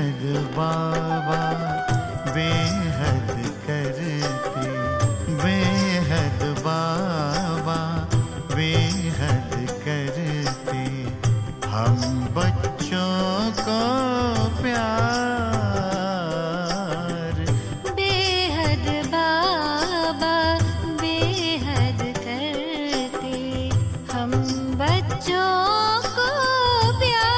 बेहद बाबा बेहद करते, बेहद बाबा बेहद करते, हम बच्चों को प्यार। बेहद बाबा बेहद करते, हम बच्चों को प्यार।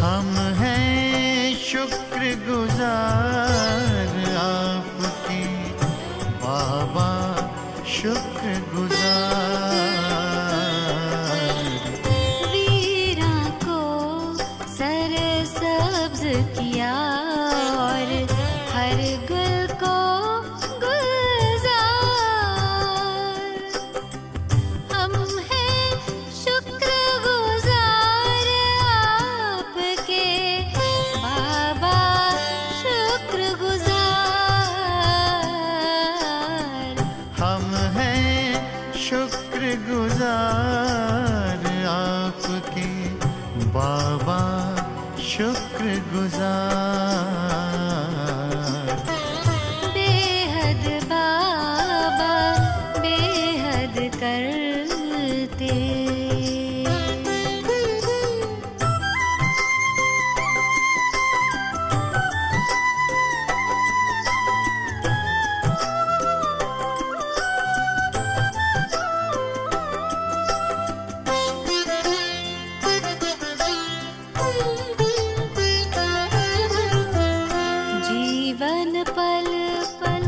हम हैं शुक्रगुजार आपके बाबा, शुक्रगुजार। वीरा को सरसब्ज किया और हर गुल को गुलजार। हम हैं शुक्रगुजार आपके बाबा, शुक्रगुजार। हम हैं शुक्रगुजार आपके बाबा, शुक्रगुजार। बेहद बाबा बेहद करते। जीवन पल पल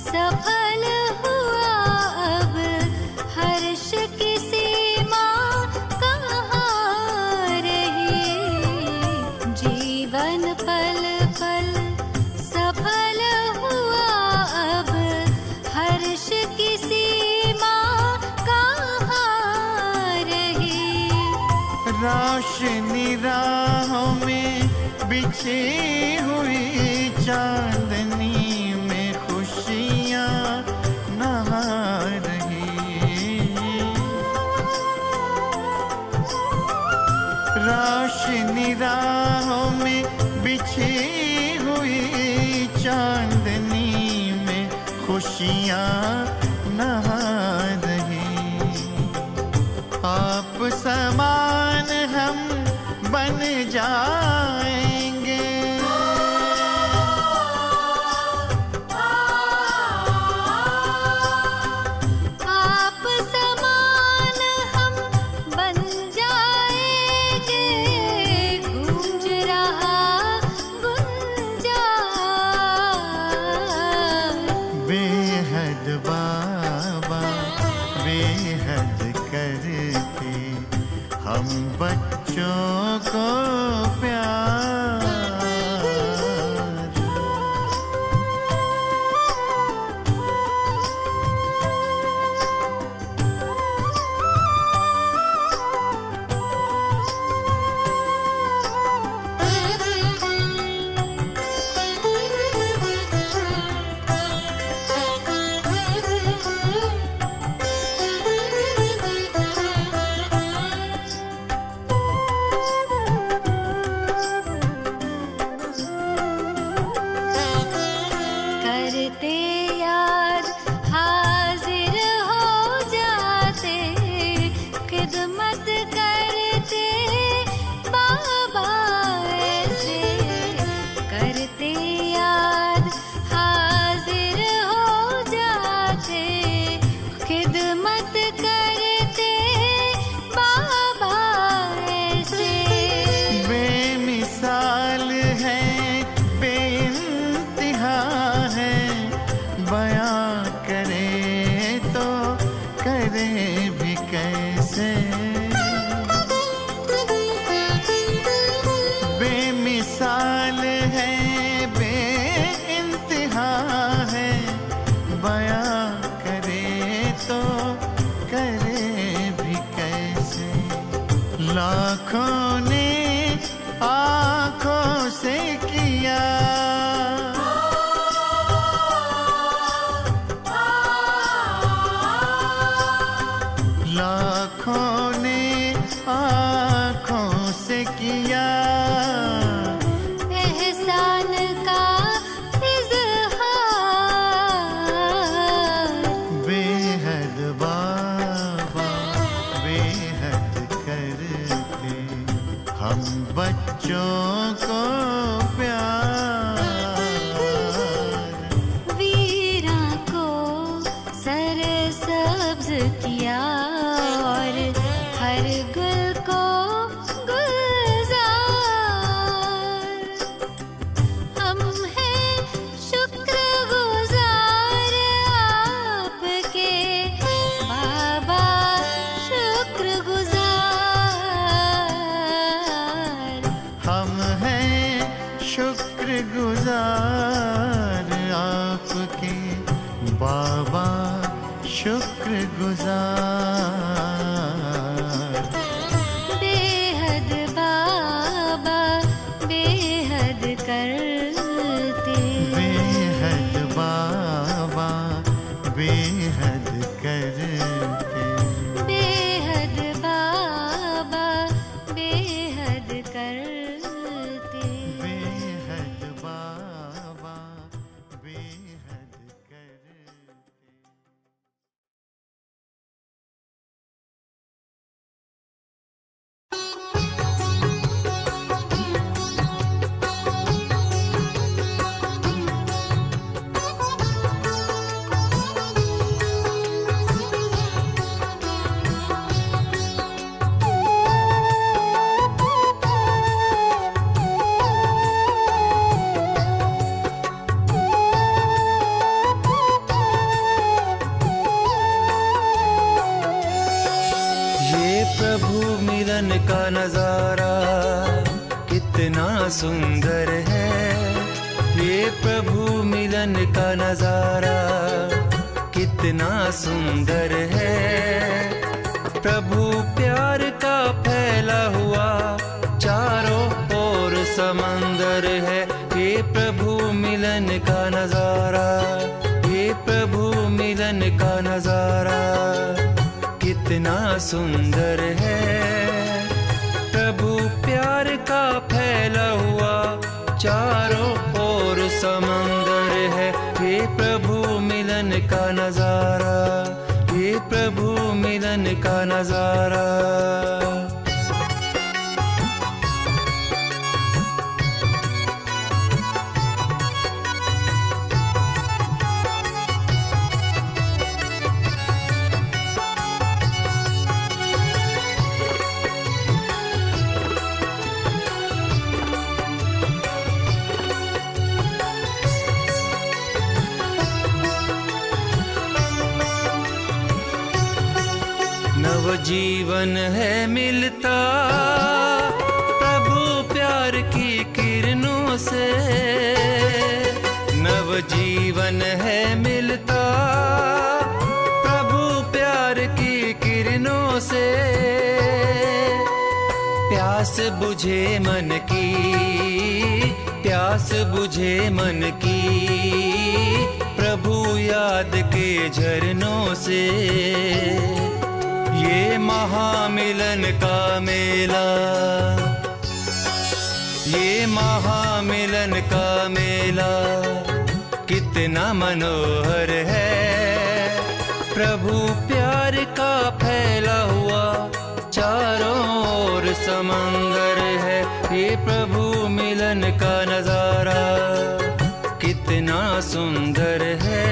सफल हुआ, अब हर्ष की सीमा कहाँ रही। जीवन पल पल सफल हुआ, अब हर्ष की सीमा कहाँ रही। रोशनी राहों में बिछी हुई, चांदनी में खुशियाँ नहा रही। रोशनी राहों में बिछी हुई, चांदनी में खुशियाँ नहा रही। आप समान हम बन जाएंगे, आप समान हम बन जाएंगे। गूंज रहा गुंजार। बेहद बाबा बेहद करते, हम बच्चों को हम बच्चों को प्यार। वीरा को सरसब्ज किया और हर गुल को गुलजार। हम हैं शुक्रगुजार आपके बाबा, शुक्रगुजार। हम हैं शुक्रगुजार आपके बाबा, शुक्रगुजार। बेहद बाबा बेहद करते, बेहद बाबा बेहद करते। बेहद बाबा बेहद करते। बेहद बाबा बेहद करते। प्रभु मिलन का नजारा कितना सुंदर है। ये प्रभु मिलन का नजारा कितना सुंदर है। प्रभु प्यार का फैला हुआ चारों ओर समंदर है। ये प्रभु मिलन का नजारा, ये प्रभु मिलन का नजारा कितना सुंदर है। प्रभु प्यार का फैला हुआ चारों ओर समंदर है। ये प्रभु मिलन का नजारा, ये प्रभु मिलन का नजारा। जीवन है मिलता प्रभु प्यार की किरणों से। नव जीवन है मिलता प्रभु प्यार की किरणों से। प्यास बुझे मन की, प्यास बुझे मन की प्रभु याद के झरनों से। ये महामिलन का मेला, ये महामिलन का मेला कितना मनोहर है। प्रभु प्यार का फैला हुआ चारों ओर समंदर है। ये प्रभु मिलन का नजारा कितना सुंदर है।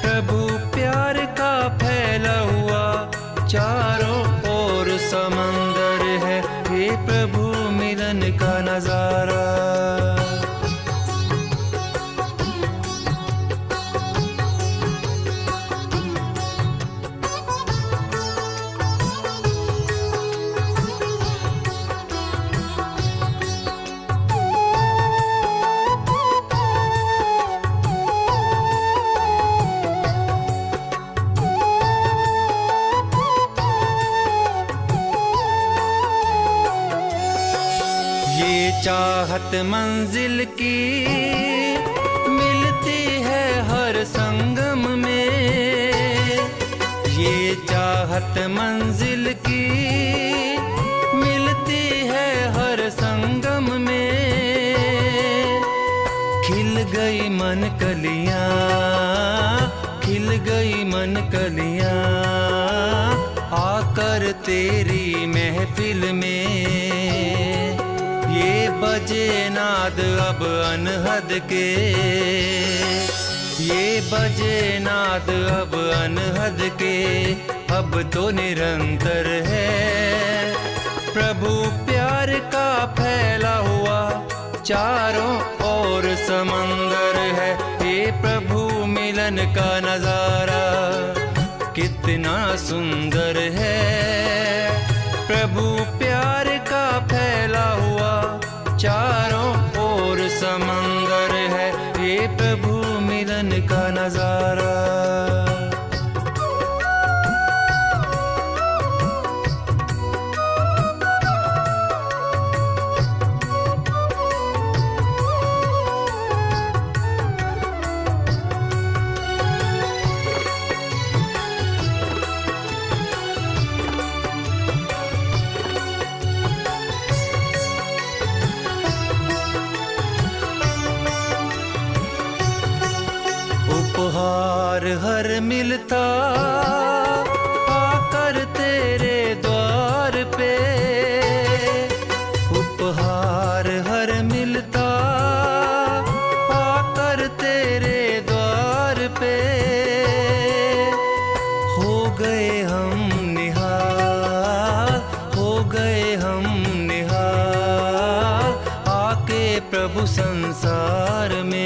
प्रभु प्यार का फैला हुआ चारों ओर समंदर है। ये प्रभु मिलन का नजारा। चाहत मंजिल की मिलती है हर संगम में। ये चाहत मंजिल की मिलती है हर संगम में। खिल गई मन कलियां, खिल गई मन कलियां आकर तेरी महफिल में। बजे नाद अब अनहद के, ये बजे नाद अब अनहद के, अब तो निरंतर है। प्रभु प्यार का फैला हुआ चारों ओर समंदर है, ये प्रभु मिलन का नजारा कितना सुंदर है। प्रभु प्यार का फैला हुआ चारों ओर समंदर है, ये प्रभु मिलन का नजारा। उपहार हर मिलता आकर तेरे द्वार पे, उपहार हर मिलता आकर तेरे द्वार पे, हो गए हम निहाल, हो गए हम निहाल, आके प्रभु संसार में।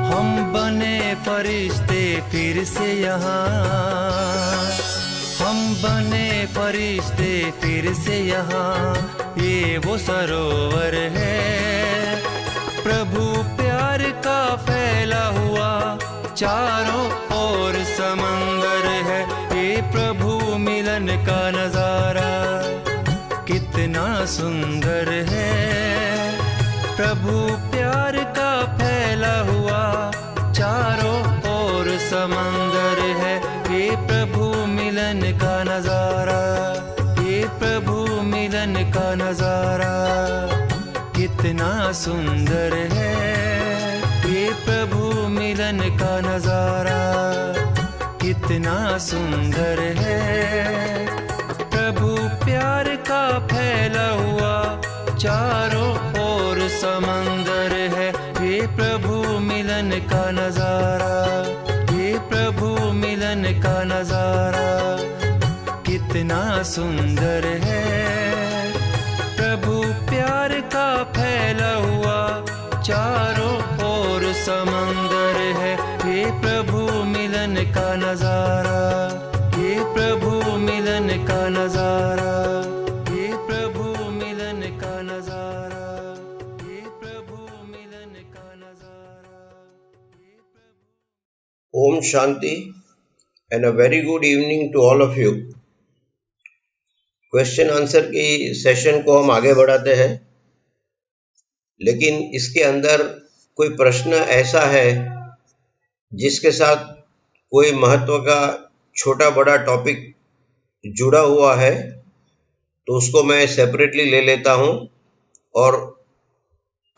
हम बने फरिश्ते फिर से यहाँ, हम बने फरिश्ते फिर से यहाँ, ये वो सरोवर है। प्रभु प्यार का फैला हुआ चारों ओर समंदर है, ये प्रभु मिलन का नजारा कितना सुंदर है। प्रभु प्यार का फैला हुआ चारों ओर समंदर है, ये प्रभु मिलन का नजारा, ये प्रभु मिलन का नजारा कितना सुंदर है। ये प्रभु मिलन का नजारा कितना सुंदर है। प्रभु प्यार का फैला हुआ चारों ओर समंदर है, ये प्रभु मिलन का नजारा, ये प्रभु मिलन का नजारा कितना सुंदर है। प्रभु प्यार का फैला हुआ चारों ओर समंदर है, ये प्रभु मिलन का नजारा, ये प्रभु मिलन का नजारा, ये प्रभु मिलन का नजारा, ये प्रभु मिलन का नजारा, ये प्रभु। Om Shanti and a very good evening to all of you. Question answer की सेशन को हम आगे बढ़ाते हैं, लेकिन इसके अंदर कोई प्रश्न ऐसा है जिसके साथ कोई महत्व का छोटा बड़ा टॉपिक जुड़ा हुआ है, तो उसको मैं सेपरेटली ले लेता हूं। और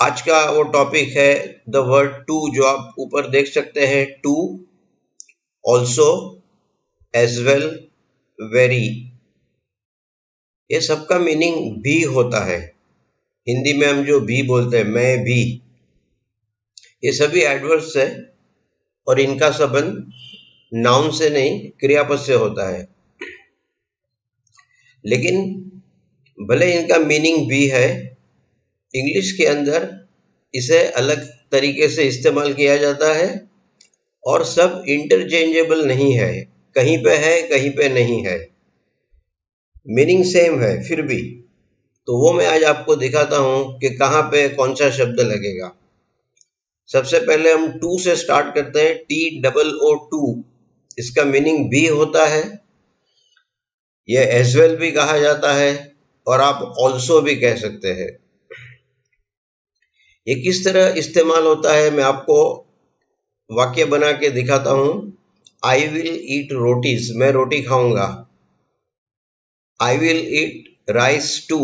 आज का वो टॉपिक है द वर्ड टू, जो आप ऊपर देख सकते हैं, too, also, as well, very. ये सबका मीनिंग भी होता है। हिंदी में हम जो भी बोलते हैं, मैं भी, ये सभी एडवर्ब्स है और इनका संबंध नाउन से नहीं क्रियापद से होता है। लेकिन भले इनका मीनिंग भी है, इंग्लिश के अंदर इसे अलग तरीके से इस्तेमाल किया जाता है और सब इंटरचेंजेबल नहीं है, कहीं पे है कहीं पे नहीं है, मीनिंग सेम है फिर भी। तो वो मैं आज आपको दिखाता हूं कि कहाँ पे कौन सा शब्द लगेगा। सबसे पहले हम टू से स्टार्ट करते हैं। TOO, इसका मीनिंग भी होता है, ये एज वेल भी कहा जाता है और आप ऑल्सो भी कह सकते हैं। ये किस तरह इस्तेमाल होता है मैं आपको वाक्य बना के दिखाता हूं। आई विल ईट रोटीज, मैं रोटी खाऊंगा। I will eat rice too,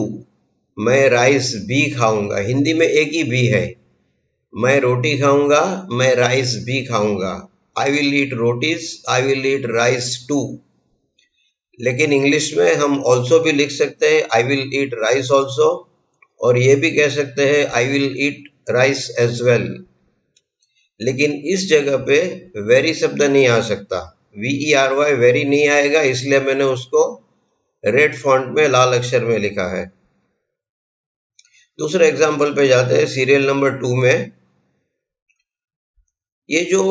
मैं राइस भी खाऊंगा। हिंदी में एक ही भी है, मैं रोटी खाऊंगा, मैं राइस भी खाऊंगा। I will eat rotis, I will eat rice too. लेकिन इंग्लिश में हम ऑल्सो भी लिख सकते हैं, I will eat rice also, और ये भी कह सकते हैं I will eat rice as well. लेकिन इस जगह पे वेरी शब्द नहीं आ सकता, VERY वेरी नहीं आएगा, इसलिए मैंने उसको रेड फॉन्ट में लाल अक्षर में लिखा है। दूसरे एग्जाम्पल पे जाते हैं, सीरियल नंबर 2 में। ये जो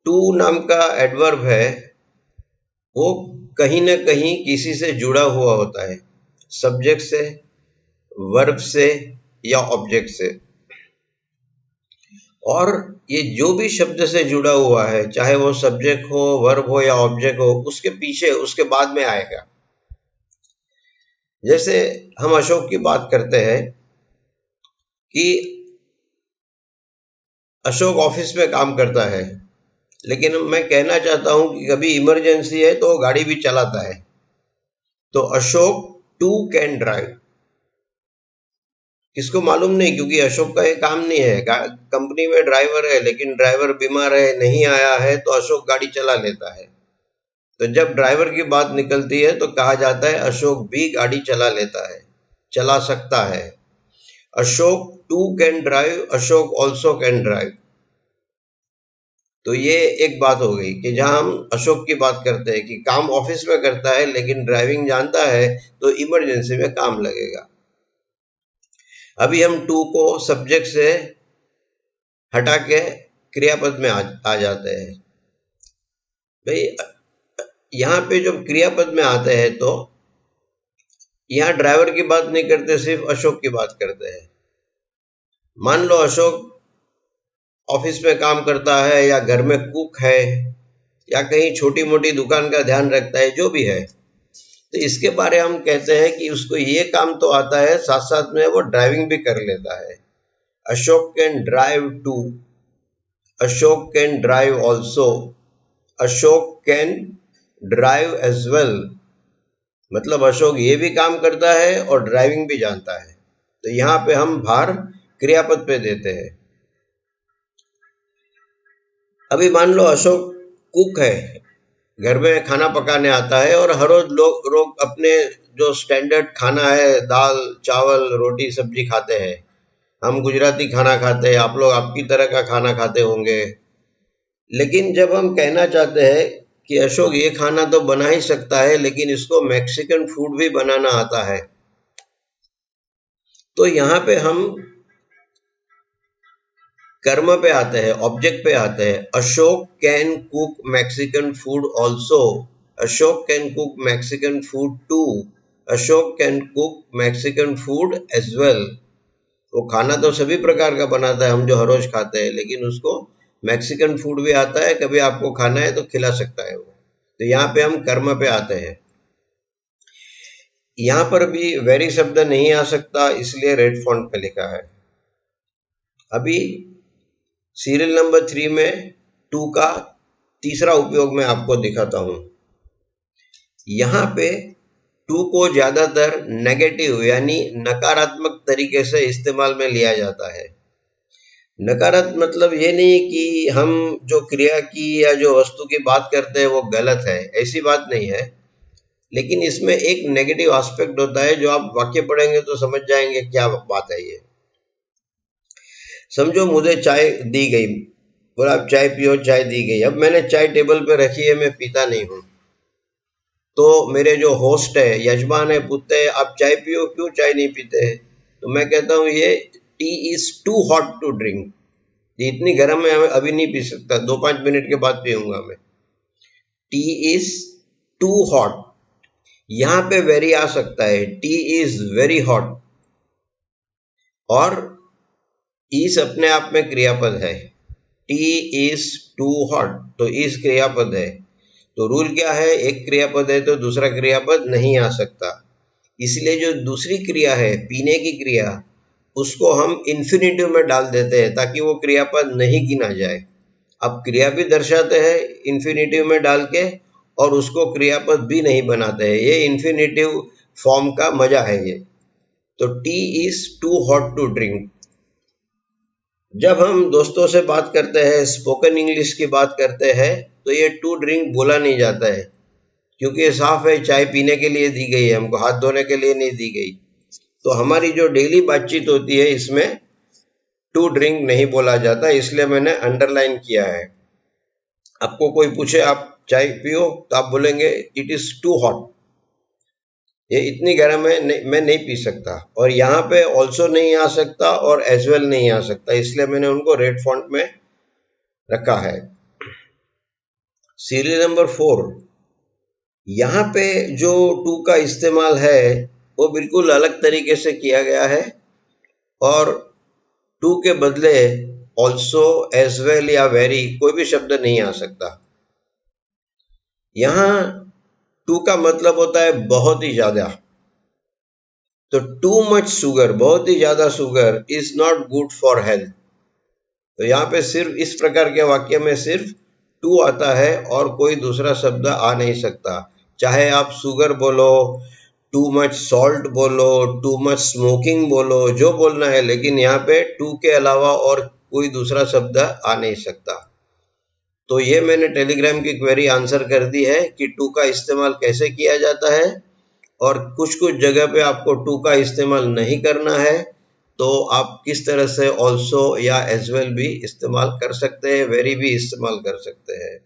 टू नाम का एडवर्ब है वो कहीं ना कहीं किसी से जुड़ा हुआ होता है, सब्जेक्ट से, वर्ब से या ऑब्जेक्ट से। और ये जो भी शब्द से जुड़ा हुआ है, चाहे वो सब्जेक्ट हो, वर्ब हो या ऑब्जेक्ट हो, उसके पीछे उसके बाद में आएगा। जैसे हम अशोक की बात करते हैं कि अशोक ऑफिस में काम करता है, लेकिन मैं कहना चाहता हूं कि कभी इमरजेंसी है तो गाड़ी भी चलाता है, तो अशोक टू कैन ड्राइव। किसको मालूम नहीं, क्योंकि अशोक का ये काम नहीं है। कंपनी में ड्राइवर है, लेकिन ड्राइवर बीमार है, नहीं आया है, तो अशोक गाड़ी चला लेता है। तो जब ड्राइवर की बात निकलती है तो कहा जाता है अशोक भी गाड़ी चला लेता है, चला सकता है। Ashok too can drive, Ashok also can drive. तो ये एक बात हो गई कि जहां हम अशोक की बात करते हैं कि काम ऑफिस में करता है लेकिन ड्राइविंग जानता है, तो इमरजेंसी में काम लगेगा। अभी हम टू को सब्जेक्ट से हटा के क्रियापद में आ जाते हैं। भाई यहाँ पे जब क्रियापद में आते हैं तो यहाँ ड्राइवर की बात नहीं करते, सिर्फ अशोक की बात करते हैं। मान लो अशोक ऑफिस में काम करता है या घर में कुक है या कहीं छोटी मोटी दुकान का ध्यान रखता है, जो भी है, तो इसके बारे हम कहते हैं कि उसको ये काम तो आता है, साथ साथ में वो ड्राइविंग भी कर लेता है। Ashok can drive too, Ashok can drive also, Ashok can drive as well. मतलब अशोक ये भी काम करता है और ड्राइविंग भी जानता है। तो यहाँ पे हम भार क्रियापद पे देते हैं। अभी मान लो अशोक कुक है, घर में खाना पकाने आता है और हर रोज लोग अपने जो स्टैंडर्ड खाना है, दाल चावल रोटी सब्जी खाते हैं। हम गुजराती खाना खाते हैं, आप लोग आपकी तरह का खाना खाते होंगे। लेकिन जब हम कहना चाहते हैं कि अशोक ये खाना तो बना ही सकता है, लेकिन इसको मैक्सिकन फूड भी बनाना आता है, तो यहाँ पे हम कर्म पे आते हैं, ऑब्जेक्ट पे आते हैं। Ashok can cook Mexican food also, Ashok can cook Mexican food too, Ashok can cook Mexican food as well. वो खाना तो सभी प्रकार का बनाता है, हम जो हर रोज खाते हैं, लेकिन उसको मैक्सिकन फूड भी आता है, कभी आपको खाना है तो खिला सकता है वो। तो यहाँ पे हम कर्म पे आते हैं। यहाँ पर भी वेरी शब्द नहीं आ सकता, इसलिए रेड फॉन्ट पे लिखा है। अभी सीरियल नंबर 3 में टू का तीसरा उपयोग मैं आपको दिखाता हूं। यहाँ पे टू को ज्यादातर नेगेटिव यानी नकारात्मक तरीके से इस्तेमाल में लिया जाता है। नकारात्मक मतलब ये नहीं कि हम जो क्रिया की या जो वस्तु की बात करते हैं वो गलत है, ऐसी बात नहीं है। लेकिन इसमें एक नेगेटिव एस्पेक्ट होता है, जो आप वाक्य पढ़ेंगे तो समझ जाएंगे क्या बात है ये। समझो मुझे चाय दी गई, बोला आप चाय पियो, चाय दी गई। अब मैंने चाय टेबल पे रखी है, मैं पीता नहीं हूं, तो मेरे जो होस्ट है, यजमान है, पूछते हैं आप चाय पियो, क्यों चाय नहीं पीते हैं? तो मैं कहता हूँ ये tea is too hot to drink, ये इतनी गर्म है अभी नहीं पी सकता, 2-5 मिनट के बाद पीऊंगा मैं। टी इज टू हॉट, यहाँ पे वेरी आ सकता है, टी इज वेरी हॉट। और इस अपने आप में क्रियापद है, टी इज टू हॉट, तो इस क्रियापद है। तो रूल क्या है, एक क्रियापद है तो दूसरा क्रियापद नहीं आ सकता। इसलिए जो दूसरी क्रिया है, पीने की क्रिया, उसको हम इन्फिनेटिव में डाल देते हैं ताकि वो क्रियापद नहीं गिना जाए। अब क्रिया भी दर्शाते हैं इन्फिनेटिव में डाल के, और उसको क्रियापद भी नहीं बनाते हैं। ये इन्फिनेटिव फॉर्म का मजा है ये। तो tea is too hot to drink. जब हम दोस्तों से बात करते हैं, स्पोकन इंग्लिश की बात करते हैं, तो ये टू ड्रिंक बोला नहीं जाता है, क्योंकि ये साफ है चाय पीने के लिए दी गई है, हमको हाथ धोने के लिए नहीं दी गई। तो हमारी जो डेली बातचीत होती है इसमें टू ड्रिंक नहीं बोला जाता, इसलिए मैंने अंडरलाइन किया है। आपको कोई पूछे आप चाय पियो तो आप बोलेंगे इट इज टू हॉट, ये इतनी गर्म है, मैं नहीं पी सकता। और यहाँ पे ऑल्सो नहीं आ सकता और एज वेल नहीं आ सकता, इसलिए मैंने उनको रेड फॉन्ट में रखा है। सीरियल नंबर 4, यहाँ पे जो टू का इस्तेमाल है वो बिल्कुल अलग तरीके से किया गया है और टू के बदले ऑल्सो, एज वेल या वेरी कोई भी शब्द नहीं आ सकता। यहाँ टू का मतलब होता है बहुत ही ज्यादा, तो टू मच शुगर, बहुत ही ज्यादा sugar is not good for health. तो यहाँ पे सिर्फ इस प्रकार के वाक्य में सिर्फ टू आता है और कोई दूसरा शब्द आ नहीं सकता। चाहे आप शुगर बोलो, टू मच सॉल्ट बोलो, टू मच स्मोकिंग बोलो, जो बोलना है, लेकिन यहाँ पे टू के अलावा और कोई दूसरा शब्द आ नहीं सकता। तो ये मैंने टेलीग्राम की क्वेरी आंसर कर दी है कि टू का इस्तेमाल कैसे किया जाता है, और कुछ कुछ जगह पे आपको टू का इस्तेमाल नहीं करना है तो आप किस तरह से ऑल्सो या एज वेल भी इस्तेमाल कर सकते हैं, वेरी भी इस्तेमाल कर सकते हैं।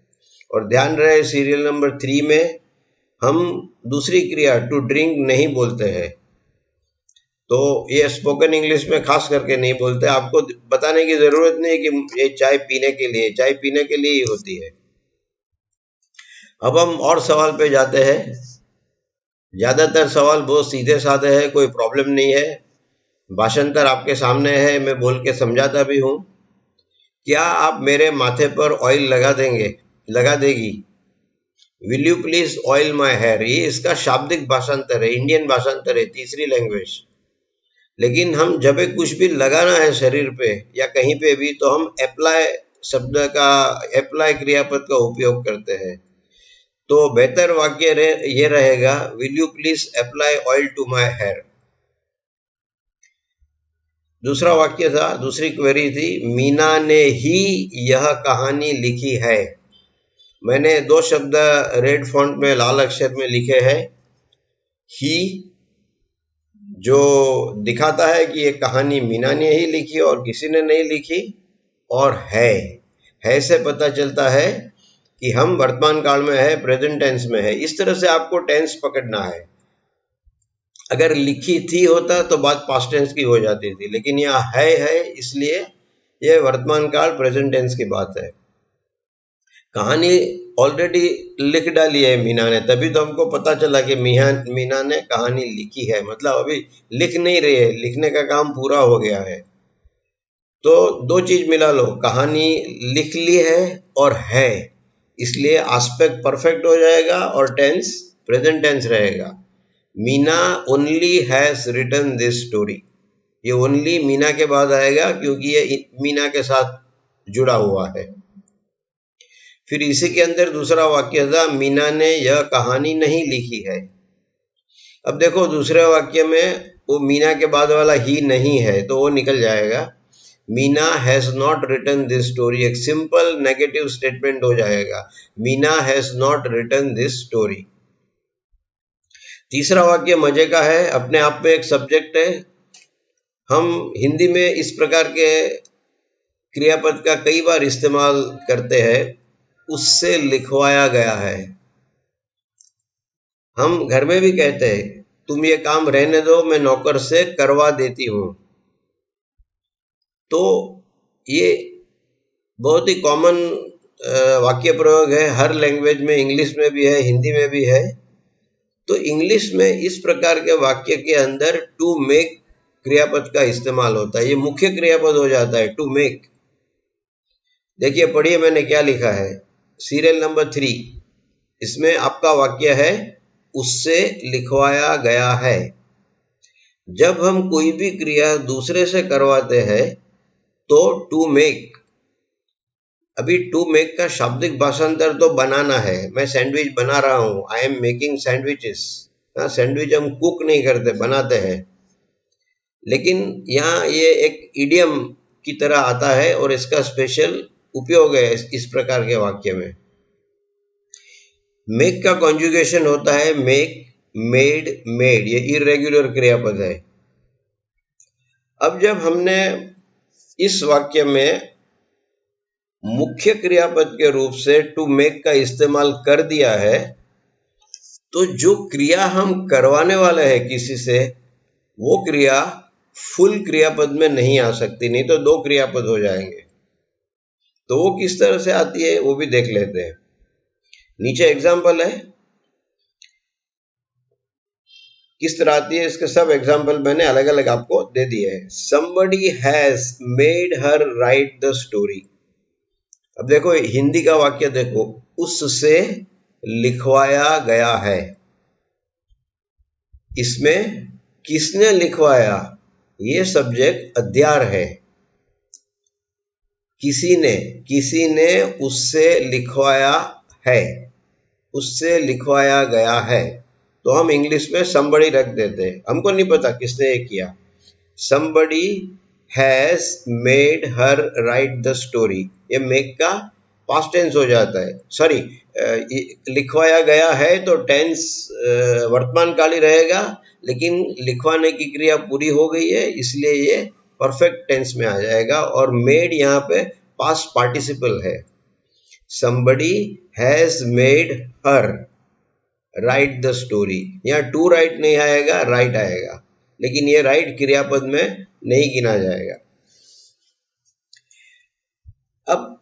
और ध्यान रहे सीरियल नंबर 3 में हम दूसरी क्रिया टू ड्रिंक नहीं बोलते हैं, तो ये स्पोकन इंग्लिश में खास करके नहीं बोलते। आपको बताने की जरूरत नहीं है कि ये चाय पीने के लिए, चाय पीने के लिए ही होती है। अब हम और सवाल पे जाते हैं। ज्यादातर सवाल बहुत सीधे साधे हैं, कोई प्रॉब्लम नहीं है। भाषांतर आपके सामने है, मैं बोल के समझाता भी हूँ। क्या आप मेरे माथे पर ऑयल लगा देगी? Will you please oil my hair? ये इसका शाब्दिक भाषांतर है, इंडियन भाषांतर है, तीसरी लैंग्वेज। लेकिन हम जब कुछ भी लगाना है शरीर पे या कहीं पे भी, तो हम अप्लाई शब्द का, अप्लाई क्रियापद का उपयोग करते हैं। तो बेहतर वाक्य ये रहेगा, will you please apply oil to my hair. दूसरा वाक्य था, दूसरी क्वेरी थी, मीना ने ही यह कहानी लिखी है। मैंने 2 शब्द रेड फॉन्ट में लाल अक्षर में लिखे हैं। ही जो दिखाता है कि ये कहानी मीना ने ही लिखी और किसी ने नहीं लिखी, और है से पता चलता है कि हम वर्तमान काल में है, प्रेजेंट टेंस में है। इस तरह से आपको टेंस पकड़ना है। अगर लिखी थी होता तो बात पास्ट टेंस की हो जाती थी, लेकिन यह है, इसलिए यह वर्तमान काल प्रेजेंट टेंस की बात है। कहानी ऑलरेडी लिख डाली है मीना ने, तभी तो हमको पता चला कि मीना ने कहानी लिखी है। मतलब अभी लिख नहीं रही है, लिखने का काम पूरा हो गया है। तो 2 चीज मिला लो, कहानी लिख ली है और है, इसलिए आस्पेक्ट परफेक्ट हो जाएगा और टेंस प्रेजेंट टेंस रहेगा। Meena only has written this story, ये ओनली मीना के बाद आएगा क्योंकि ये मीना के साथ जुड़ा हुआ है। फिर इसी के अंदर दूसरा वाक्य था, मीना ने यह कहानी नहीं लिखी है। अब देखो दूसरे वाक्य में वो मीना के बाद वाला ही नहीं है, तो वो निकल जाएगा। Meena has not written this story, एक सिंपल नेगेटिव स्टेटमेंट हो जाएगा, Meena has not written this story. तीसरा वाक्य मजे का है, अपने आप में एक सब्जेक्ट है। हम हिंदी में इस प्रकार के क्रियापद का कई बार इस्तेमाल करते हैं, उससे लिखवाया गया है। हम घर में भी कहते हैं, तुम ये काम रहने दो, मैं नौकर से करवा देती हूं। तो ये बहुत ही कॉमन वाक्य प्रयोग है, हर लैंग्वेज में, इंग्लिश में भी है, हिंदी में भी है। तो इंग्लिश में इस प्रकार के वाक्य के अंदर टू मेक क्रियापद का इस्तेमाल होता है, ये मुख्य क्रियापद हो जाता है, टू मेक। देखिए पढ़िए मैंने क्या लिखा है, सीरियल नंबर 3, इसमें आपका वाक्य है, उससे लिखवाया गया है। जब हम कोई भी क्रिया दूसरे से करवाते हैं तो टू मेक, अभी टू मेक का शाब्दिक भाषांतर तो बनाना है। मैं सैंडविच बना रहा हूं, I am making sandwiches. Sandwich हम कुक नहीं करते, बनाते हैं। लेकिन यहाँ ये एक इडियम की तरह आता है और इसका स्पेशल उपयोग है इस प्रकार के वाक्य में। मेक का कॉन्जुगेशन होता है मेक, मेड, मेड, ये इरेगुलर क्रियापद है। अब जब हमने इस वाक्य में मुख्य क्रियापद के रूप से टू मेक का इस्तेमाल कर दिया है, तो जो क्रिया हम करवाने वाले हैं किसी से, वो क्रिया फुल क्रियापद में नहीं आ सकती, नहीं तो दो क्रियापद हो जाएंगे। तो वो किस तरह से आती है वो भी देख लेते हैं। नीचे एग्जाम्पल है, किस तरह आती है इसके सब एग्जाम्पल मैंने अलग अलग आपको दे दिए हैं। Somebody has made her write the story। अब देखो हिंदी का वाक्य देखो, उससे लिखवाया गया है। इसमें किसने लिखवाया, ये सब्जेक्ट अध्यार है। किसी ने उससे लिखवाया है, उससे लिखवाया गया है। तो हम इंग्लिश में somebody रख देते हैं, हमको नहीं पता किसने ये किया। Somebody has made her write the story, ये make का पास्ट टेंस हो जाता है। सॉरी, लिखवाया गया है तो टेंस वर्तमान काल ही रहेगा, लेकिन लिखवाने की क्रिया पूरी हो गई है, इसलिए ये परफेक्ट टेंस में आ जाएगा। और मेड यहाँ पे पास्ट पार्टिसिपल है। Somebody has made her write the story, यहाँ टू राइट नहीं आएगा, राइट आएगा, लेकिन ये राइट क्रियापद में नहीं गिना जाएगा। अब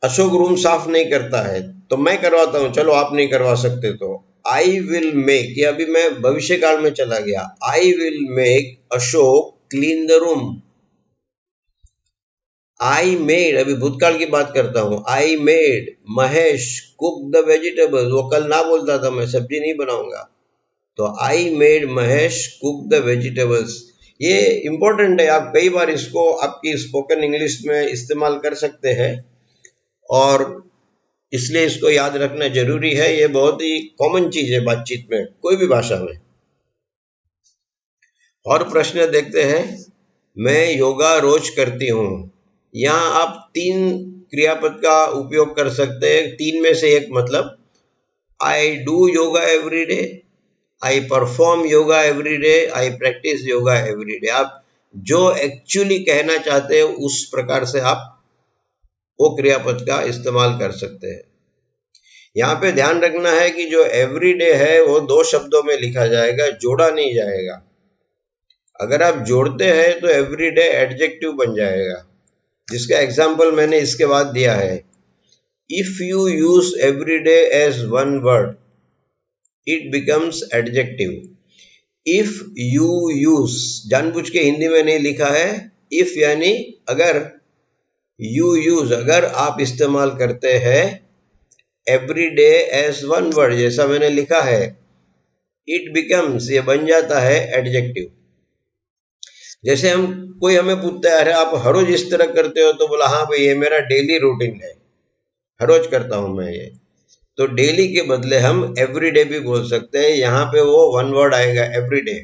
अशोक रूम साफ नहीं करता है तो मैं करवाता हूं, चलो आप नहीं करवा सकते तो आई विल मेक, ये अभी मैं भविष्य काल में चला गया। I will make Ashok clean the room. I made, अभी भूतकाल की बात करता हूं। I made Mahesh cook the vegetables, वो कल ना बोलता था मैं सब्जी नहीं बनाऊंगा, तो I made Mahesh cook the vegetables. ये इंपॉर्टेंट है, आप कई बार इसको आपकी स्पोकन इंग्लिश में इस्तेमाल कर सकते हैं और इसलिए इसको याद रखना जरूरी है। ये बहुत ही कॉमन चीज है बातचीत में, कोई भी भाषा में। और प्रश्न देखते हैं। मैं योगा रोज करती हूँ, यहाँ आप 3 क्रियापद का उपयोग कर सकते हैं। 3 में से एक मतलब I do yoga every day, I perform yoga every day, I practice yoga every day. आप जो एक्चुअली कहना चाहते हैं उस प्रकार से आप वो क्रियापद का इस्तेमाल कर सकते हैं। यहाँ पे ध्यान रखना है कि जो एवरी डे है वो 2 शब्दों में लिखा जाएगा, जोड़ा नहीं जाएगा। अगर आप जोड़ते हैं तो एवरी डे एडजेक्टिव बन जाएगा, जिसका एग्जाम्पल मैंने इसके बाद दिया है। If you use every day as one word it becomes adjective. If you use, जानबूझ के हिंदी में नहीं लिखा है। इफ यानी अगर, यू यूज अगर आप इस्तेमाल करते हैं, every day as one word जैसा मैंने लिखा है, इट बिकम्स, ये बन जाता है एडजेक्टिव। जैसे कोई हमें पूछता है अरे आप हर रोज इस तरह करते हो, तो बोला हाँ भाई ये मेरा डेली रूटीन है, हर रोज करता हूं मैं ये। तो डेली के बदले हम एवरी डे भी बोल सकते हैं, यहाँ पे वो वन वर्ड आएगा एवरी डे।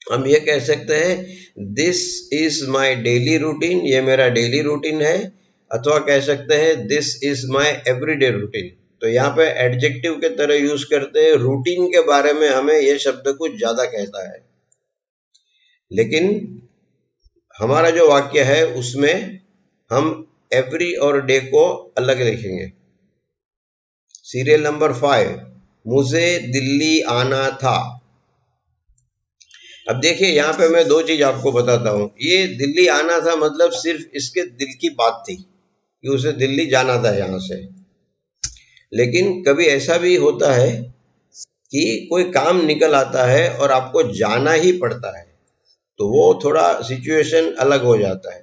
हम ये कह सकते हैं this is my daily routine, ये मेरा डेली रूटीन है, अथवा कह सकते हैं this is my everyday routine. तो यहाँ पे एडजेक्टिव के तरह यूज करते हैं। रूटीन के बारे में हमें ये शब्द कुछ ज्यादा कहता है, लेकिन हमारा जो वाक्य है उसमें हम एवरी और डे को अलग लिखेंगे। सीरियल नंबर 5, मुझे दिल्ली आना था। अब देखिए यहाँ पे मैं 2 चीज आपको बताता हूँ। ये दिल्ली आना था मतलब सिर्फ इसके दिल की बात थी कि उसे दिल्ली जाना था यहाँ से। लेकिन कभी ऐसा भी होता है कि कोई काम निकल आता है और आपको जाना ही पड़ता है, तो वो थोड़ा सिचुएशन अलग हो जाता है।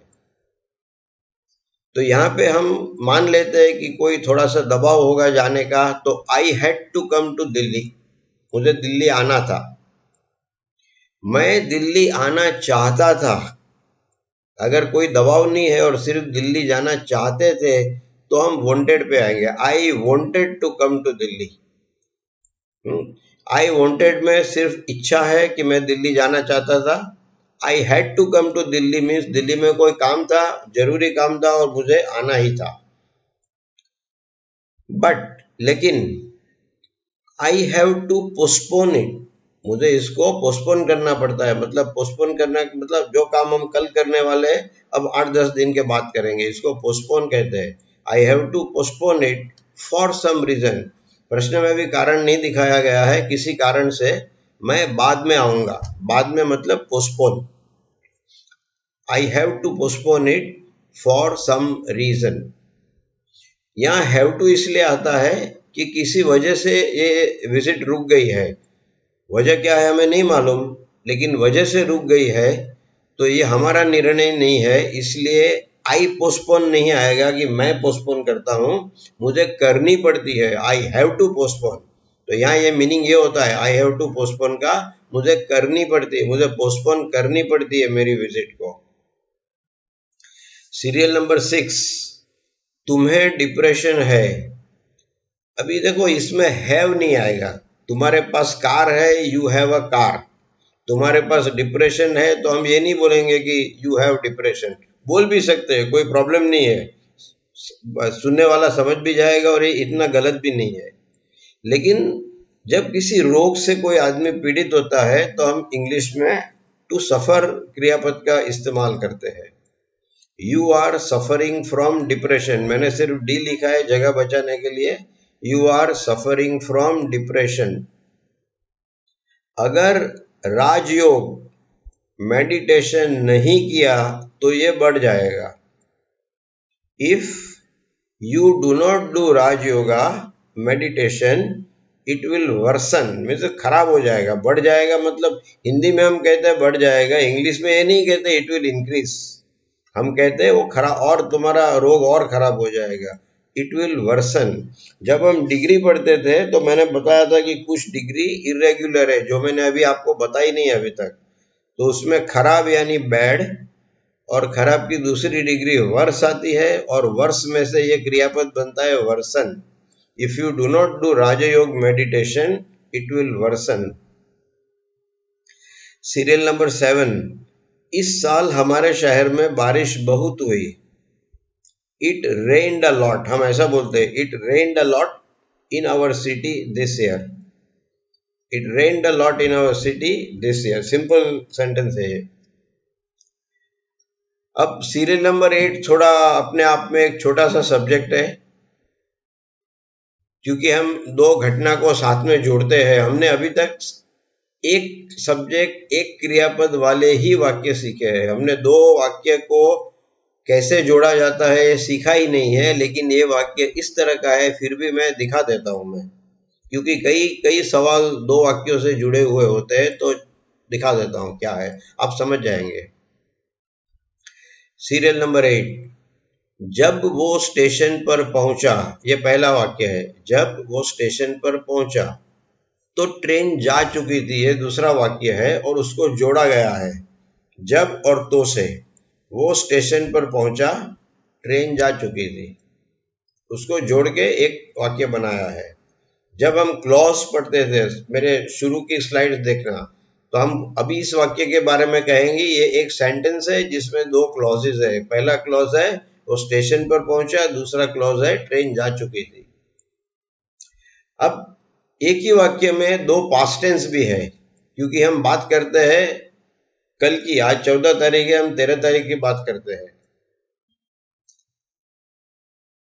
तो यहाँ पे हम मान लेते हैं कि कोई थोड़ा सा दबाव होगा जाने का, तो I had to come to Delhi, मुझे दिल्ली आना था। मैं दिल्ली आना चाहता था, अगर कोई दबाव नहीं है और सिर्फ दिल्ली जाना चाहते थे तो हम वांटेड पे आएंगे। I wanted to come to Delhi. I wanted में सिर्फ इच्छा है कि मैं दिल्ली जाना चाहता था। I had to come to Delhi means Delhi में कोई काम था, जरूरी काम था और मुझे आना ही था। बट लेकिन I have to postpone it, मुझे इसको पोस्टपोन करना पड़ता है। मतलब पोस्टपोन करना मतलब जो काम हम कल करने वाले हैं अब 8-10 दिन के बाद करेंगे, इसको पोस्टपोन कहते हैं। I have to postpone it for some reason. प्रश्न में भी कारण नहीं दिखाया गया है, किसी कारण से मैं बाद में आऊंगा। बाद में मतलब postpone. I have to postpone it for some reason. यहाँ हैव टू इसलिए आता है कि किसी वजह से ये विजिट रुक गई है। वजह क्या है हमें नहीं मालूम, लेकिन वजह से रुक गई है तो ये हमारा निर्णय नहीं है, इसलिए आई पोस्टपोन नहीं आएगा कि मैं पोस्टपोन करता हूँ, मुझे करनी पड़ती है। I have to postpone. तो यहाँ ये मीनिंग ये होता है आई हैव टू पोस्टपोन का, मुझे करनी पड़ती है, मुझे पोस्टपोन करनी पड़ती है मेरी विजिट को। सीरियल नंबर 6, तुम्हें डिप्रेशन है। अभी देखो इसमें हैव नहीं आएगा। तुम्हारे पास कार है, यू हैव अ कार। तुम्हारे पास डिप्रेशन है तो हम ये नहीं बोलेंगे कि यू हैव डिप्रेशन। बोल भी सकते हैं, कोई प्रॉब्लम नहीं है, सुनने वाला समझ भी जाएगा और ये इतना गलत भी नहीं है। लेकिन जब किसी रोग से कोई आदमी पीड़ित होता है तो हम इंग्लिश में टू सफर क्रियापद का इस्तेमाल करते हैं। You are suffering from depression, मैंने सिर्फ डी लिखा है जगह बचाने के लिए। You are suffering from depression. अगर राजयोग मेडिटेशन नहीं किया तो ये बढ़ जाएगा। If you do not do Rajyoga meditation it will worsen, means खराब हो जाएगा। बढ़ जाएगा मतलब हिंदी में हम कहते हैं बढ़ जाएगा, इंग्लिश में ये नहीं कहते इट विल इंक्रीज, हम कहते हैं वो खराब और तुम्हारा रोग और खराब हो जाएगा। It will worsen. जब हम डिग्री पढ़ते थे तो मैंने बताया था कि कुछ डिग्री इरेग्युलर है, जो मैंने अभी आपको बताई नहीं अभी तक। तो उसमें खराब यानी बैड, और खराब की दूसरी डिग्री वर्स आती है, और वर्स में से ये क्रियापद बनता है worsen. If you do not do Rajyoga meditation it will worsen. Serial number 7, इस साल हमारे शहर में बारिश बहुत हुई। इट रेन्ड अ लॉट, हम ऐसा बोलते हैं, it rained a lot in our city this year. It rained a lot in our city this year. Simple sentence है ये। अब सीरियल नंबर 8 थोड़ा अपने आप में एक छोटा सा सब्जेक्ट है, क्योंकि हम दो घटना को साथ में जोड़ते हैं। हमने अभी तक एक सब्जेक्ट एक क्रियापद वाले ही वाक्य सीखे हैं। हमने दो वाक्य को कैसे जोड़ा जाता है ये सीखा ही नहीं है, लेकिन ये वाक्य इस तरह का है, फिर भी मैं दिखा देता हूं मैं, क्योंकि कई सवाल दो वाक्यों से जुड़े हुए होते हैं, तो दिखा देता हूं क्या है, आप समझ जाएंगे। सीरियल नंबर 8, जब वो स्टेशन पर पहुंचा, ये पहला वाक्य है। जब वो स्टेशन पर पहुंचा तो ट्रेन जा चुकी थी, ये दूसरा वाक्य है और उसको जोड़ा गया है जब और तो से। वो स्टेशन पर पहुंचा, ट्रेन जा चुकी थी, उसको जोड़ के एक वाक्य बनाया है। जब हम क्लॉज पढ़ते थे, मेरे शुरू की स्लाइड्स देखना, तो हम अभी इस वाक्य के बारे में कहेंगे। ये एक सेंटेंस है जिसमें दो क्लॉजेज है। पहला क्लॉज है वो स्टेशन पर पहुंचा, दूसरा क्लॉज है ट्रेन जा चुकी थी। अब एक ही वाक्य में दो पास्ट टेंस भी है, क्योंकि हम बात करते हैं कल की। आज 14 तारीख है, हम 13 तारीख की बात करते हैं।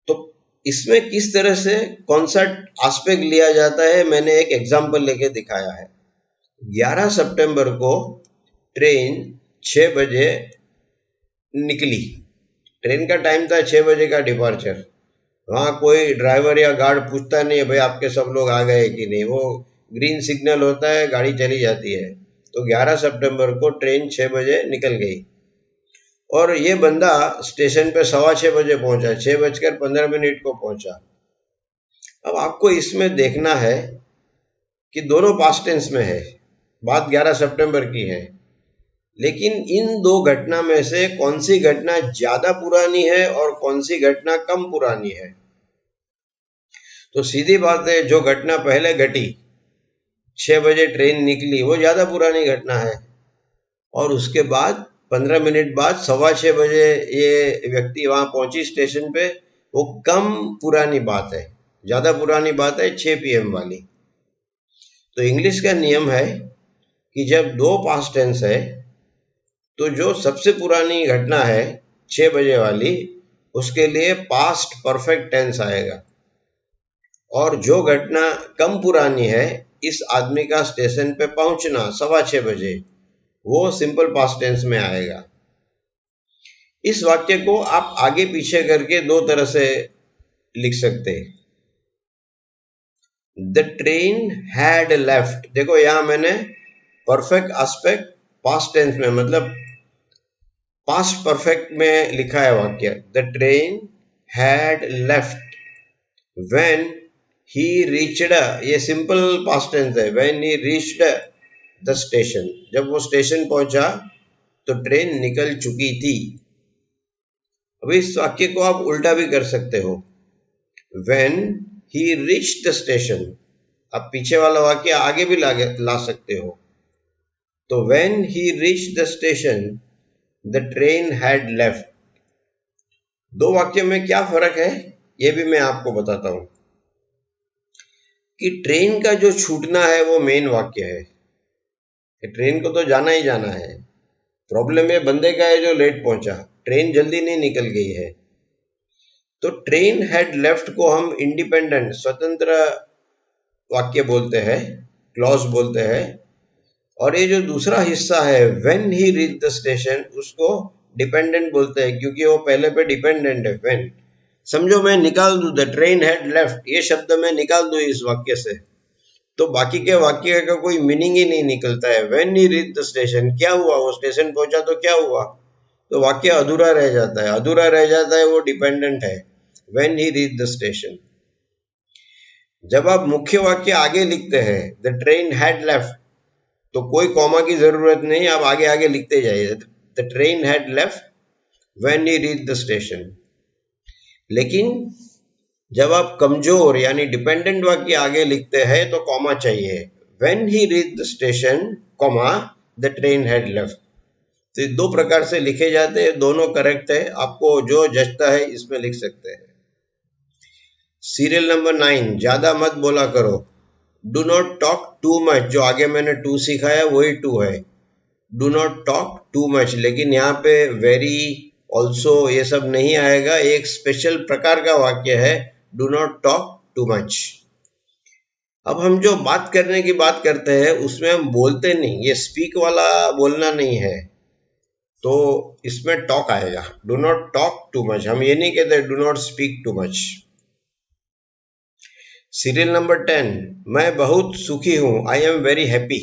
तो इसमें किस तरह से कौन सा एस्पेक्ट लिया जाता है, मैंने एक एग्जाम्पल लेके दिखाया है। 11 सितंबर को ट्रेन 6 बजे निकली। ट्रेन का टाइम था 6 बजे का डिपार्चर। वहां कोई ड्राइवर या गार्ड पूछता नहीं है भाई आपके सब लोग आ गए कि नहीं, वो ग्रीन सिग्नल होता है, गाड़ी चली जाती है। तो 11 सितंबर को ट्रेन 6 बजे निकल गई और ये बंदा स्टेशन पे 6:15 बजे पहुंचा, 6:15 को पहुंचा। अब आपको इसमें देखना है कि दोनों पास्ट टेंस में है, बात 11 सितंबर की है, लेकिन इन दो घटना में से कौन सी घटना ज्यादा पुरानी है और कौन सी घटना कम पुरानी है। तो सीधी बात है, जो घटना पहले घटी 6 बजे ट्रेन निकली वो ज्यादा पुरानी घटना है, और उसके बाद 15 मिनट बाद 6:15 बजे ये व्यक्ति वहां पहुंची स्टेशन पे, वो कम पुरानी बात है। ज्यादा पुरानी बात है 6 PM वाली। तो इंग्लिश का नियम है कि जब दो पास्ट टेंस है तो जो सबसे पुरानी घटना है 6 बजे वाली, उसके लिए पास्ट परफेक्ट टेंस आएगा, और जो घटना कम पुरानी है, इस आदमी का स्टेशन पे पहुंचना 6:15 बजे, वो सिंपल पास्ट टेंस में आएगा। इस वाक्य को आप आगे पीछे करके दो तरह से लिख सकते हैं। द ट्रेन हैड लेफ्ट, देखो यहां मैंने परफेक्ट एस्पेक्ट पास्ट टेंस में, मतलब पास्ट परफेक्ट में लिखा है वाक्य। The train had left when he reached, ये सिंपल पास्ट टेंस है। When he reached the station, जब वो स्टेशन पहुंचा तो ट्रेन निकल चुकी थी। अब इस वाक्य को आप उल्टा भी कर सकते हो, when he reached the station, आप पीछे वाला वाक्य आगे भी ला सकते हो। तो when he reached the station the train had left. दो वाक्य में क्या फर्क है ये भी मैं आपको बताता हूं कि ट्रेन का जो छूटना है वो मेन वाक्य है, ट्रेन को तो जाना ही जाना है। प्रॉब्लम ये बंदे का है जो लेट पहुंचा, ट्रेन जल्दी नहीं निकल गई है। तो ट्रेन हैड लेफ्ट को हम इंडिपेंडेंट, स्वतंत्र वाक्य बोलते हैं, क्लॉज बोलते हैं। और ये जो दूसरा हिस्सा है when he reach the station, उसको डिपेंडेंट बोलते हैं, क्योंकि वो पहले पे डिपेंडेंट है। व्हेन, समझो मैं निकाल दूं द ट्रेन हैड लेफ्ट, ये शब्द मैं निकाल दूं इस वाक्य से, तो बाकी के वाक्य का कोई मीनिंग ही नहीं निकलता है। When he reach the station, क्या हुआ, वो स्टेशन पहुंचा तो क्या हुआ, तो वाक्य अधूरा रह जाता है। अधूरा रह जाता है वो डिपेंडेंट है। When he reach the station. जब आप मुख्य वाक्य आगे लिखते हैं द ट्रेन हैड लेफ्ट, तो कोई कॉमा की जरूरत नहीं, आप आगे आगे लिखते जाइए। The train had left when he reach the station. लेकिन जब आप कमजोर यानी डिपेंडेंट वाक्य आगे लिखते हैं तो कॉमा चाहिए। When he reach the station, comma the train had left. तो ये दो प्रकार से लिखे जाते हैं, दोनों करेक्ट है, आपको जो जचता है इसमें लिख सकते हैं। सीरियल नंबर 9, ज्यादा मत बोला करो। Do not talk too much, जो आगे मैंने टू सिखाया वही टू है। Do not talk too much, लेकिन यहाँ पे वेरी, ऑल्सो ये सब नहीं आएगा। एक स्पेशल प्रकार का वाक्य है, do not talk too much. अब हम जो बात करने की बात करते हैं उसमें हम बोलते नहीं, ये स्पीक वाला बोलना नहीं है, तो इसमें टॉक आएगा। Do not talk too much, हम ये नहीं कहते do not speak too much. Serial number 10, मैं बहुत सुखी हूं, आई एम वेरी हैप्पी।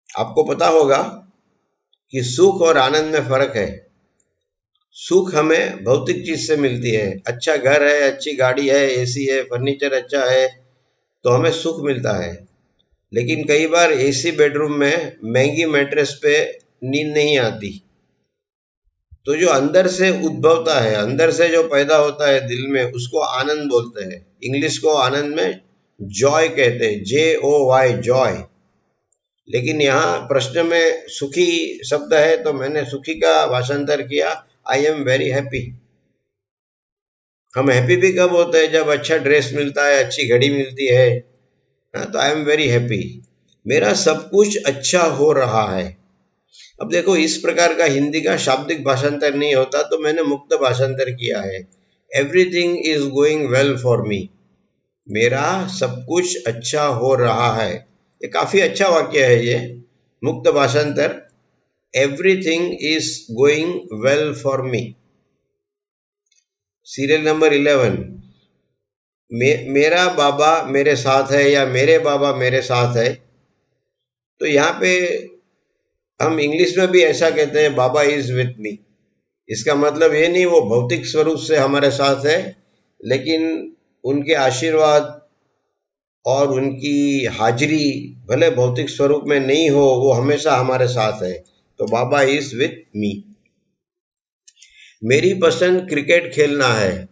आपको पता होगा कि सुख और आनंद में फर्क है। सुख हमें भौतिक चीज से मिलती है, अच्छा घर है, अच्छी गाड़ी है, एसी है, फर्नीचर अच्छा है, तो हमें सुख मिलता है। लेकिन कई बार एसी बेडरूम में महंगी मैट्रेस पे नींद नहीं आती। तो जो अंदर से उद्भवता है, अंदर से जो पैदा होता है दिल में, उसको आनंद बोलते हैं। इंग्लिश को आनंद में जॉय कहते हैं, JOY, जॉय। लेकिन यहाँ प्रश्न में सुखी शब्द है तो मैंने सुखी का भाषांतर किया, आई एम वेरी हैप्पी। हम हैप्पी भी कब होते हैं, जब अच्छा ड्रेस मिलता है, अच्छी घड़ी मिलती है, तो आई एम वेरी हैप्पी, मेरा सब कुछ अच्छा हो रहा है। अब देखो, इस प्रकार का हिंदी का शाब्दिक भाषांतर नहीं होता, तो मैंने मुक्त भाषांतर किया है। Everything is going well for me, मेरा सब कुछ अच्छा हो रहा है। ये काफी अच्छा वाक्य है, ये मुक्त भाषांतर, everything is going well for me. Serial number 11, मेरा बाबा मेरे साथ है या मेरे बाबा मेरे साथ है। तो यहाँ पे हम इंग्लिश में भी ऐसा कहते हैं, बाबा इज विथ मी। इसका मतलब ये नहीं वो भौतिक स्वरूप से हमारे साथ है, लेकिन उनके आशीर्वाद और उनकी हाजिरी भले भौतिक स्वरूप में नहीं हो, वो हमेशा हमारे साथ है। तो बाबा इज विथ मी। मेरी पसंद क्रिकेट खेलना है।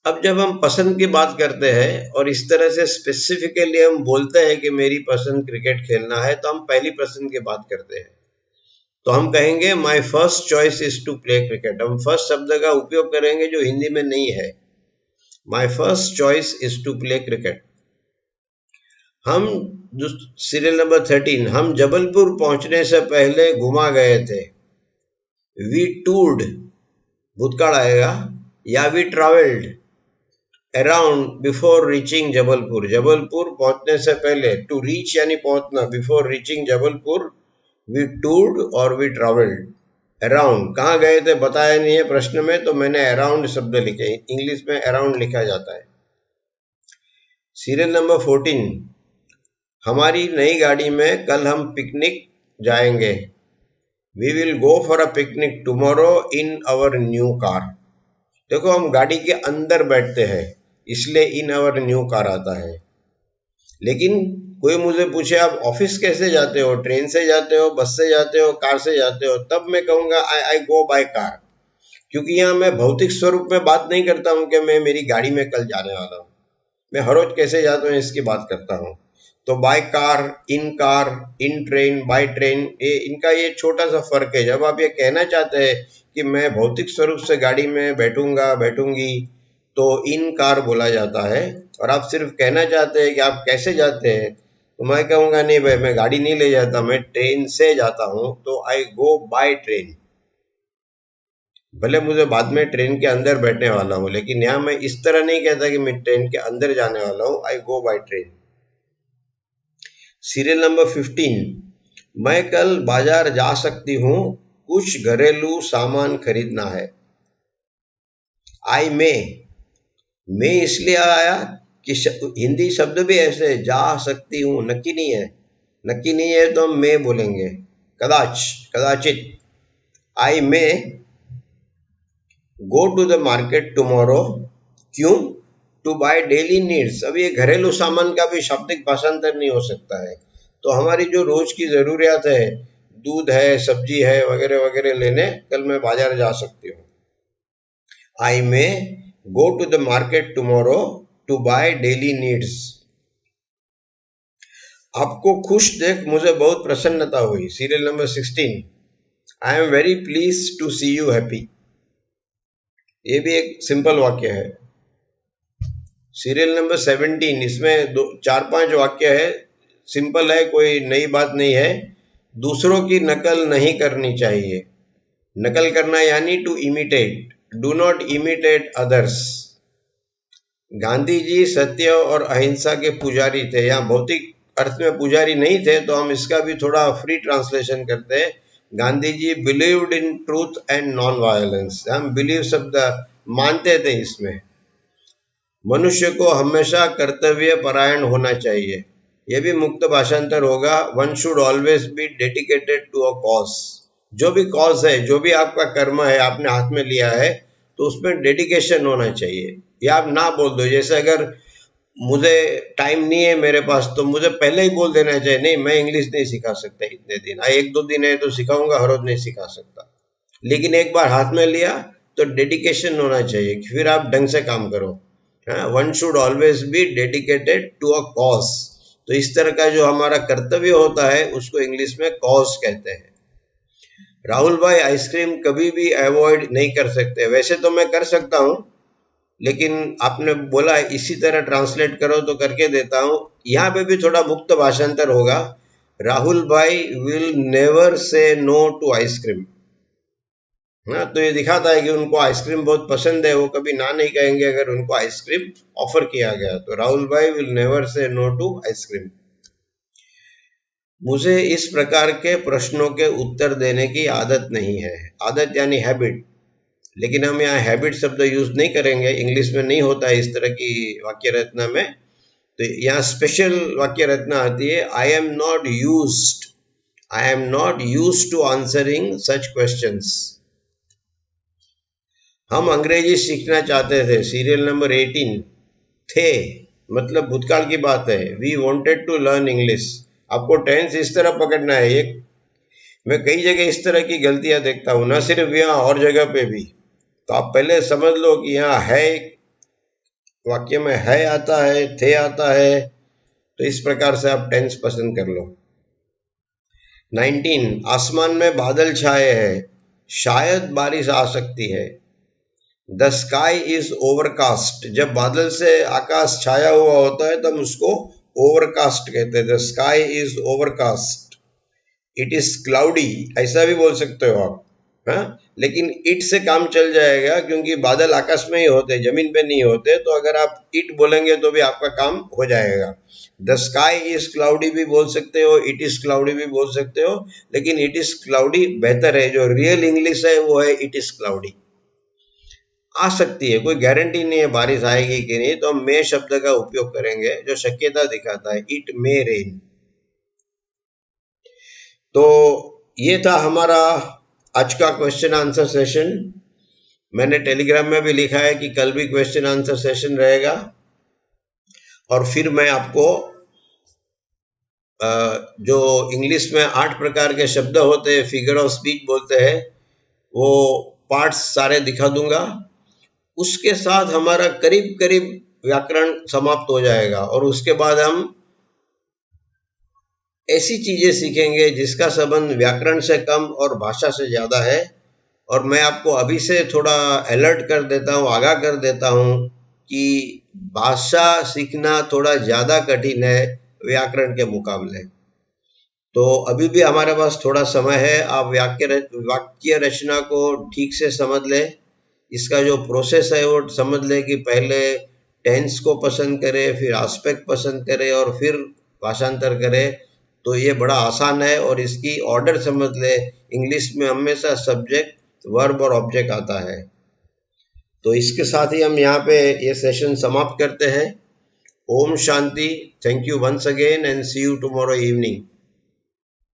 अब जब हम पसंद की बात करते हैं और इस तरह से स्पेसिफिकली हम बोलते हैं कि मेरी पसंद क्रिकेट खेलना है, तो हम पहली पसंद की बात करते हैं। तो हम कहेंगे my first choice is to play cricket. हम फर्स्ट शब्द का उपयोग करेंगे जो हिंदी में नहीं है। My first choice is to play cricket. हम सीरियल नंबर 13, हम जबलपुर पहुंचने से पहले घुमा गए थे। वी टूर्ड भूतकाल आएगा, या we travelled around before reaching Jabalpur. Jabalpur पहुंचने से पहले, टू रीच यानी पहुंचना, before reaching Jabalpur we toured और वी ट्रैवल्ड। अराउंड कहाँ गए थे बताया नहीं है प्रश्न में, तो मैंने अराउंड शब्द लिखे, इंग्लिश में अराउंड लिखा जाता है। सीरियल नंबर 14, हमारी नई गाड़ी में कल हम पिकनिक जाएंगे। We will go for a picnic tomorrow in our new car. देखो हम गाड़ी के अंदर बैठते हैं इसलिए इन आवर न्यू कार आता है। लेकिन कोई मुझे पूछे आप ऑफिस कैसे जाते हो, ट्रेन से जाते हो, बस से जाते हो, कार से जाते हो, तब मैं कहूंगा आई गो बाय कार, क्योंकि यहाँ मैं भौतिक स्वरूप में बात नहीं करता हूँ कि मैं मेरी गाड़ी में कल जाने वाला हूँ। मैं हर रोज कैसे जाता हूँ इसकी बात करता हूँ। तो by car, in train, by train, इनका ये छोटा सा फर्क है। जब आप ये कहना चाहते हैं कि मैं भौतिक स्वरूप से गाड़ी में बैठूंगी, तो इन कार बोला जाता है। और आप सिर्फ कहना चाहते हैं कि आप कैसे जाते हैं, तो मैं कहूँगा नहीं भाई मैं गाड़ी नहीं ले जाता, मैं ट्रेन से जाता हूँ, तो आई गो बाय ट्रेन। भले मुझे बाद में ट्रेन के अंदर बैठने वाला हूँ, लेकिन यहाँ मैं इस तरह नहीं कहता कि मैं ट्रेन के अंदर जाने वाला हूँ, आई गो बाय ट्रेन। सीरियल नंबर 15, मैं कल बाजार जा सकती हूँ, कुछ घरेलू सामान खरीदना है। आई में इसलिए आया कि हिंदी शब्द भी ऐसे जा सकती हूँ, नक्की नहीं है तो हम मैं बोलेंगे, कदाचित। I may go to the market tomorrow, क्यों? To buy daily needs. अब ये घरेलू सामान का भी शाब्दिक भाषांतर नहीं हो सकता है, तो हमारी जो रोज की जरूरियात है, दूध है, सब्जी है, वगैरह वगैरह लेने कल मैं बाजार जा सकती हूँ। I may go to the market tomorrow to buy daily needs. आपको खुश देख मुझे बहुत प्रसन्नता हुई। Serial number 16, I am very pleased to see you happy. ये भी एक सिंपल वाक्य है। सीरियल नंबर 17, इसमें 4-5 वाक्य है, सिंपल है, कोई नई बात नहीं है। दूसरों की नकल नहीं करनी चाहिए। नकल करना यानी to imitate, do not imitate others. Gandhi ji सत्य और अहिंसा के पुजारी थे। यहाँ भौतिक अर्थ में पुजारी नहीं थे, तो हम इसका भी थोड़ा फ्री ट्रांसलेशन करते हैं। Gandhi ji believed in truth and non violence. हम बिलीव शब्द मानते थे इसमें। मनुष्य को हमेशा कर्तव्य परायण होना चाहिए। यह भी मुक्त भाषांतर होगा। One should always be dedicated to a cause. जो भी कॉज है, जो भी आपका कर्म है, आपने हाथ में लिया है, तो उसमें डेडिकेशन होना चाहिए। या आप ना बोल दो, जैसे अगर मुझे टाइम नहीं है मेरे पास, तो मुझे पहले ही बोल देना चाहिए, नहीं मैं इंग्लिश नहीं सिखा सकता इतने दिन, 1-2 दिन है तो सिखाऊंगा, हर रोज नहीं सिखा सकता। लेकिन एक बार हाथ में लिया तो डेडिकेशन होना चाहिए, फिर आप ढंग से काम करो। One should always be dedicated to a cause. तो इस तरह का जो हमारा कर्तव्य होता है उसको इंग्लिश में कॉज कहते हैं। राहुल भाई आइसक्रीम कभी भी अवॉइड नहीं कर सकते। वैसे तो मैं कर सकता हूँ, लेकिन आपने बोला इसी तरह ट्रांसलेट करो तो करके देता हूँ। यहाँ पे भी थोड़ा मुक्त भाषांतर होगा। राहुल भाई will never say no to ice cream. हाँ, तो ये दिखाता है कि उनको आइसक्रीम बहुत पसंद है, वो कभी ना नहीं कहेंगे अगर उनको आइसक्रीम ऑफर किया गया। तो राहुल भाई will never say no to ice cream. मुझे इस प्रकार के प्रश्नों के उत्तर देने की आदत नहीं है। आदत यानी हैबिट, लेकिन हम यहाँ हैबिट शब्द यूज नहीं करेंगे, इंग्लिश में नहीं होता है इस तरह की वाक्य रचना में। तो यहाँ स्पेशल वाक्य रचना आती है, I am not used to answering such questions. हम अंग्रेजी सीखना चाहते थे। सीरियल नंबर 18, थे मतलब भूतकाल की बात है। We wanted to learn English. आपको टेंस इस तरह पकड़ना है। मैं कई जगह इस तरह की गलतियां देखता हूँ, ना सिर्फ यहाँ और जगह पे भी। तो आप पहले समझ लो कि यहाँ है, वाक्य में है आता है, थे आता है, तो इस प्रकार से आप टेंस पसंद कर लो। 19, आसमान में बादल छाए हैं, शायद बारिश आ सकती है। The sky is overcast. जब बादल से आकाश छाया हुआ होता है तो हम उसको ओवरकास्ट कहते हैं, the sky is overcast, it is cloudy, ऐसा भी बोल सकते हो आप, हाँ। लेकिन इट से काम चल जाएगा क्योंकि बादल आकाश में ही होते, जमीन पे नहीं होते, तो अगर आप इट बोलेंगे तो भी आपका काम हो जाएगा। द स्काई इज क्लाउडी भी बोल सकते हो, इट इज क्लाउडी भी बोल सकते हो, लेकिन इट इज क्लाउडी बेहतर है। जो रियल इंग्लिश है वो है इट इज क्लाउडी। आ सकती है, कोई गारंटी नहीं है बारिश आएगी कि नहीं, तो हम मे शब्द का उपयोग करेंगे जो शक्यता दिखाता है, इट मे रेन। तो ये था हमारा आज का क्वेश्चन आंसर सेशन। मैंने टेलीग्राम में भी लिखा है कि कल भी क्वेश्चन आंसर सेशन रहेगा, और फिर मैं आपको जो इंग्लिश में 8 प्रकार के शब्द होते हैं, फिगर ऑफ स्पीच बोलते हैं, वो पार्ट्स सारे दिखा दूंगा। उसके साथ हमारा करीब करीब व्याकरण समाप्त हो जाएगा, और उसके बाद हम ऐसी चीजें सीखेंगे जिसका संबंध व्याकरण से कम और भाषा से ज्यादा है। और मैं आपको अभी से थोड़ा अलर्ट कर देता हूँ, आगाह कर देता हूँ कि भाषा सीखना थोड़ा ज्यादा कठिन है व्याकरण के मुकाबले। तो अभी भी हमारे पास थोड़ा समय है, आप वाक्य रचना को ठीक से समझ लें, इसका जो प्रोसेस है वो समझ लें कि पहले टेंस को पसंद करें, फिर एस्पेक्ट पसंद करें और फिर भाषांतर करें। तो ये बड़ा आसान है, और इसकी ऑर्डर समझ ले। इंग्लिश में हमेशा सब्जेक्ट, वर्ब और ऑब्जेक्ट आता है। तो इसके साथ ही हम यहाँ पे ये सेशन समाप्त करते हैं। ओम शांति। Thank you once again and see you tomorrow evening.